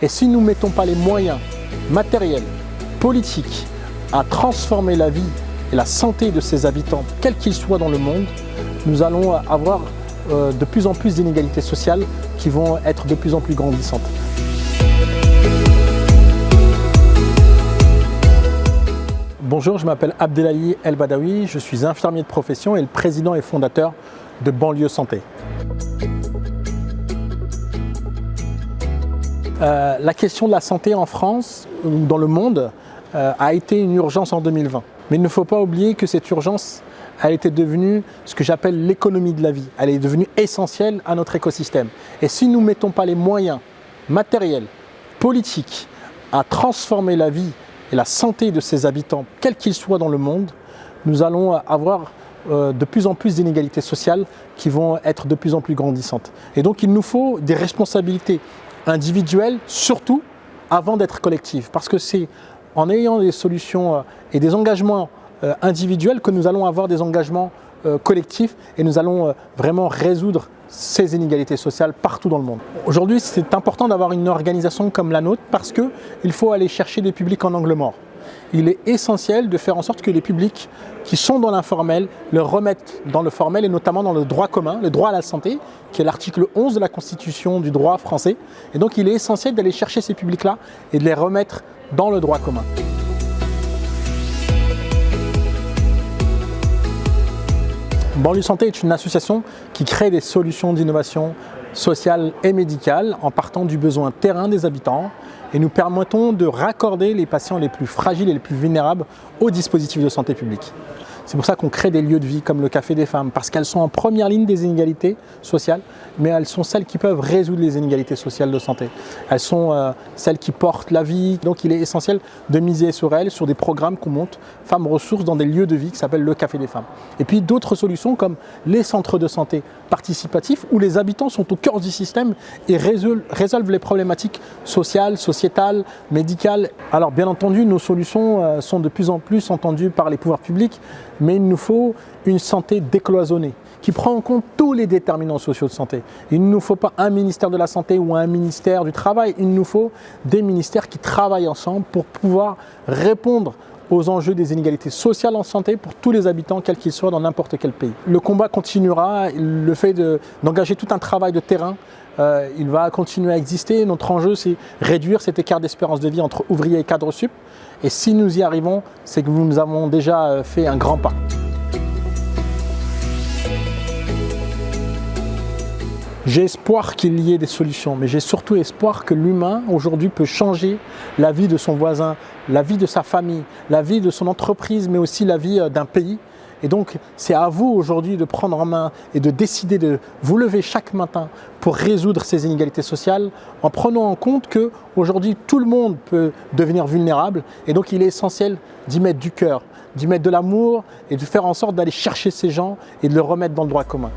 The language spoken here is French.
Et si nous ne mettons pas les moyens matériels, politiques, à transformer la vie et la santé de ces habitants, quels qu'ils soient dans le monde, nous allons avoir de plus en plus d'inégalités sociales qui vont être de plus en plus grandissantes. Bonjour, je m'appelle Abdelali El Badawi, je suis infirmier de profession et le président et fondateur de Banlieue Santé. La question de la santé en France ou dans le monde a été une urgence en 2020. Mais il ne faut pas oublier que cette urgence a été devenue ce que j'appelle l'économie de la vie. Elle est devenue essentielle à notre écosystème. Et si nous ne mettons pas les moyens matériels, politiques, à transformer la vie et la santé de ces habitants, quels qu'ils soient dans le monde, nous allons avoir de plus en plus d'inégalités sociales qui vont être de plus en plus grandissantes. Et donc il nous faut des responsabilités individuelles, surtout avant d'être collectives. Parce que c'est en ayant des solutions et des engagements individuels que nous allons avoir des engagements collectifs et nous allons vraiment résoudre ces inégalités sociales partout dans le monde. Aujourd'hui, c'est important d'avoir une organisation comme la nôtre parce qu'il faut aller chercher des publics en angle mort. Il est essentiel de faire en sorte que les publics qui sont dans l'informel le remettent dans le formel et notamment dans le droit commun, le droit à la santé, qui est l'article 11 de la Constitution du droit français. Et donc il est essentiel d'aller chercher ces publics-là et de les remettre dans le droit commun. Banlieue Santé est une association qui crée des solutions d'innovation sociale et médicale en partant du besoin terrain des habitants et nous permettons de raccorder les patients les plus fragiles et les plus vulnérables aux dispositifs de santé publique. C'est pour ça qu'on crée des lieux de vie comme le Café des Femmes, parce qu'elles sont en première ligne des inégalités sociales, mais elles sont celles qui peuvent résoudre les inégalités sociales de santé. Elles sont celles qui portent la vie, donc il est essentiel de miser sur elles, sur des programmes qu'on monte, Femmes Ressources, dans des lieux de vie qui s'appellent le Café des Femmes. Et puis d'autres solutions comme les centres de santé participatifs, où les habitants sont au cœur du système et résolvent les problématiques sociales, sociétales, médicales. Alors bien entendu, nos solutions sont de plus en plus entendues par les pouvoirs publics, mais il nous faut une santé décloisonnée qui prend en compte tous les déterminants sociaux de santé. Il ne nous faut pas un ministère de la Santé ou un ministère du Travail, il nous faut des ministères qui travaillent ensemble pour pouvoir répondre aux enjeux des inégalités sociales en santé pour tous les habitants, quels qu'ils soient, dans n'importe quel pays. Le combat continuera, le fait d'engager tout un travail de terrain, il va continuer à exister. Notre enjeu, c'est réduire cet écart d'espérance de vie entre ouvriers et cadres sup. Et si nous y arrivons, c'est que nous avons déjà fait un grand pas. J'ai espoir qu'il y ait des solutions, mais j'ai surtout espoir que l'humain aujourd'hui peut changer la vie de son voisin, la vie de sa famille, la vie de son entreprise, mais aussi la vie d'un pays. Et donc, c'est à vous aujourd'hui de prendre en main et de décider de vous lever chaque matin pour résoudre ces inégalités sociales en prenant en compte qu'aujourd'hui, tout le monde peut devenir vulnérable. Et donc, il est essentiel d'y mettre du cœur, d'y mettre de l'amour et de faire en sorte d'aller chercher ces gens et de les remettre dans le droit commun.